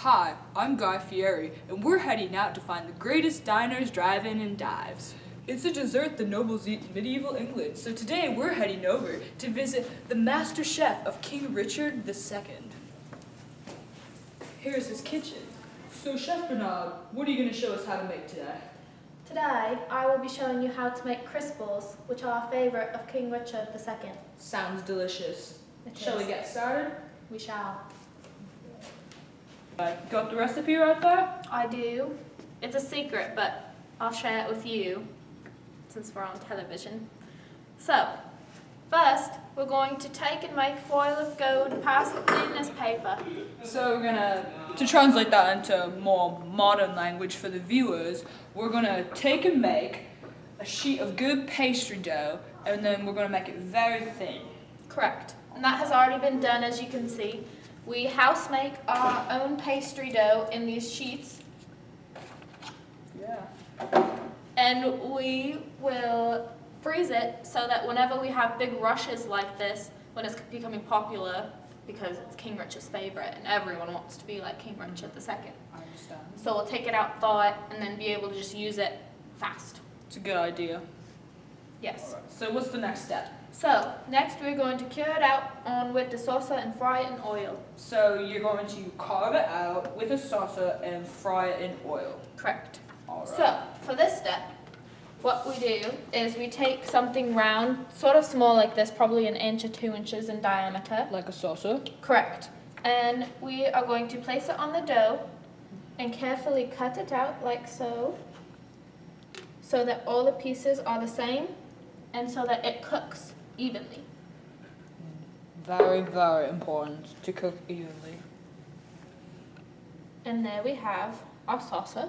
Hi, I'm Guy Fieri, and we're heading out to find the greatest diners, drive-in, and dives. It's a dessert the nobles eat in medieval England, so today we're heading over to visit the master chef of King Richard II. Here's his kitchen. So, Chef Bernard, what are you going to show us how to make today? Today, I will be showing you how to make Crispels, which are a favourite of King Richard II. Sounds delicious. Shall we get started? We shall. Got the recipe right there? I do. It's a secret, but I'll share it with you, since we're on television. So, first, we're going to take and make foil of gold past thin as paper. So to translate that into more modern language for the viewers, we're gonna take and make a sheet of good pastry dough, and then we're gonna make it very thin. Correct. And that has already been done, as you can see. We house make our own pastry dough in these sheets. Yeah. And we will freeze it so that whenever we have big rushes like this, when it's becoming popular, because it's King Richard's favorite and everyone wants to be like King Richard II. I understand. So we'll take it out, thaw it, and then be able to just use it fast. It's a good idea. Yes. Alright. So what's the next step? So next we're going to cure it out with the saucer and fry it in oil. So you're going to carve it out with a saucer and fry it in oil. Correct. Alright. So for this step, what we do is we take something round, sort of small like this, probably 1 inch or 2 inches in diameter. Like a saucer? Correct. And we are going to place it on the dough and carefully cut it out like so that all the pieces are the same and so that it cooks evenly. Very, very important to cook evenly. And there we have our saucer.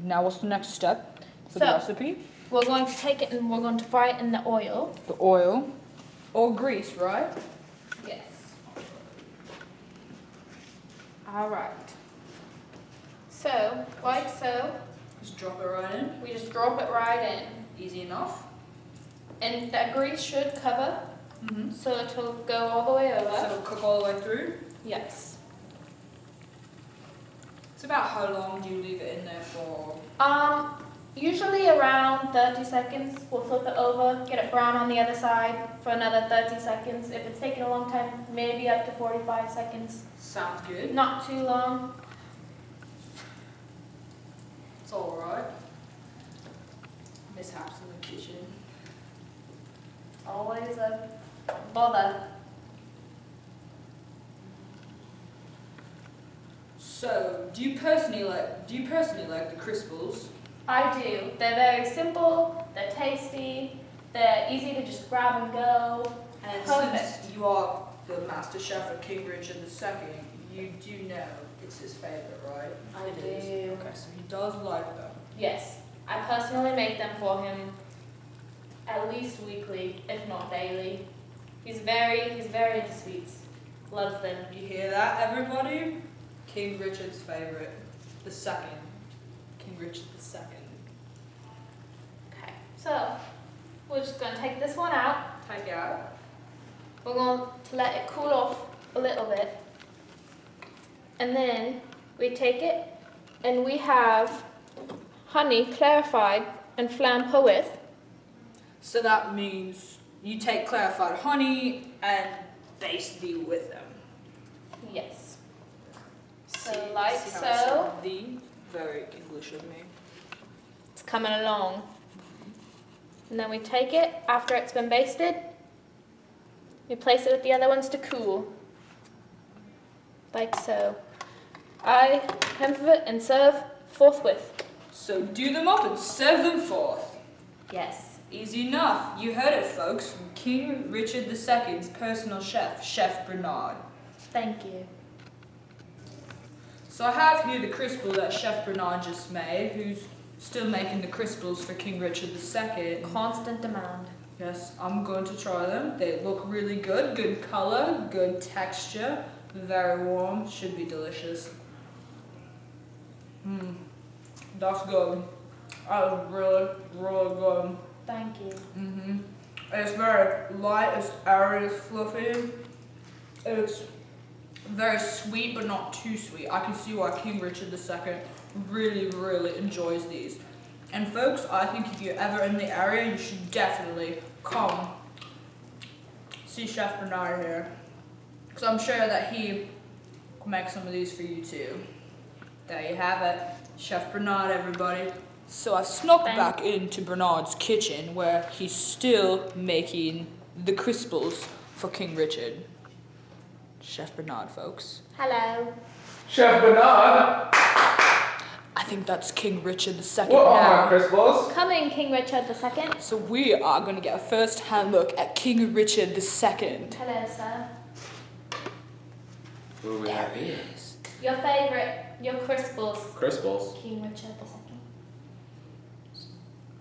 Now what's the next step for the recipe? We're going to take it and we're going to fry it in the oil. The oil or grease, right? Yes. All right. So, like so. Just drop it right in. We just drop it right in. Easy enough. And that grease should cover, so it'll go all the way over. So it'll cook all the way through? Yes. It's about how long do you leave it in there for? Usually around 30 seconds. We'll flip it over, get it brown on the other side for another 30 seconds. If it's taking a long time, maybe up to 45 seconds. Sounds good. Not too long. It's alright. Mishaps in the kitchen. Always a bother. So, do you personally like the Crispels? I do. They're very simple, they're tasty, they're easy to just grab and go. And Perfect. since you are the master chef of King Richard II, you do know it's his favorite, right? I It is. do. Okay, so he does like them. Yes, I personally make them for him at least weekly, if not daily. He's very into sweets. Loves them. You hear that, everybody? King Richard's favorite. The second. King Richard II. Okay, so we're just going to take this one out. Take it out. We're going to let it cool off a little bit. And then we take it and we have honey clarified and flambe with. So that means you take clarified honey and basically with them. Yes. So See like how I so. said the very English of me. It's coming along. And then we take it after it's been basted. We place it with the other ones to cool. Like so. I hem it and serve forthwith. So do them up and serve them forth. Yes. Easy enough. You heard it, folks, from King Richard II's personal chef, Chef Bernard. Thank you. So I have here the Crispel that Chef Bernard just made, who's still making the Crispels for King Richard II. Constant demand. Yes, I'm going to try them. They look really good. Good color, good texture, very warm. Should be delicious. That's good. That was really, really good. Thank you. It's very light, it's airy, it's fluffy. It's Very sweet, but not too sweet. I can see why King Richard II really, really enjoys these. And folks, I think if you're ever in the area, you should definitely come see Chef Bernard here. Because I'm sure that he can make some of these for you too. There you have it. Chef Bernard, everybody. So I've snuck back into Bernard's kitchen where he's still making the Crispels for King Richard. Chef Bernard, folks. Hello. Chef Bernard! I think that's King Richard II What now. are my Crispels? Coming, King Richard II. So we are going to get a first-hand look at King Richard II. Hello, sir. What do we have here? Your favourite, your Crispels. Crispels. King Richard II.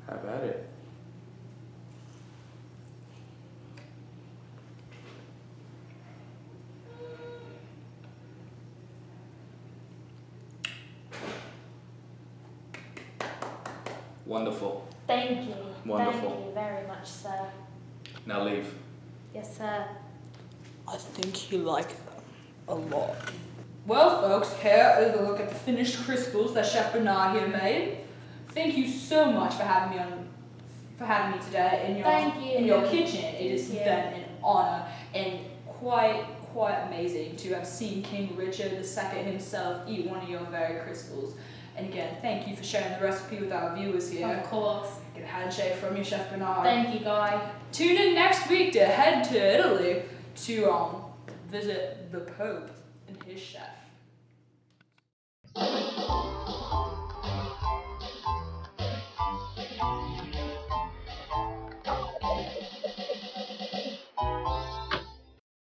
How about it? Wonderful. Thank you. Wonderful. Thank you very much, sir. Now leave. Yes, sir. I think he liked them a lot. Well, folks, here is a look at the finished Crispels that Chef Bernard here made. Thank you so much for having me today in your kitchen. It has been an honor and quite amazing to have seen King Richard II himself eat one of your very Crispels. And again, thank you for sharing the recipe with our viewers here. Of course. Get a handshake from you, Chef Bernard. Thank you, Guy. Tune in next week to head to Italy to visit the Pope and his chef.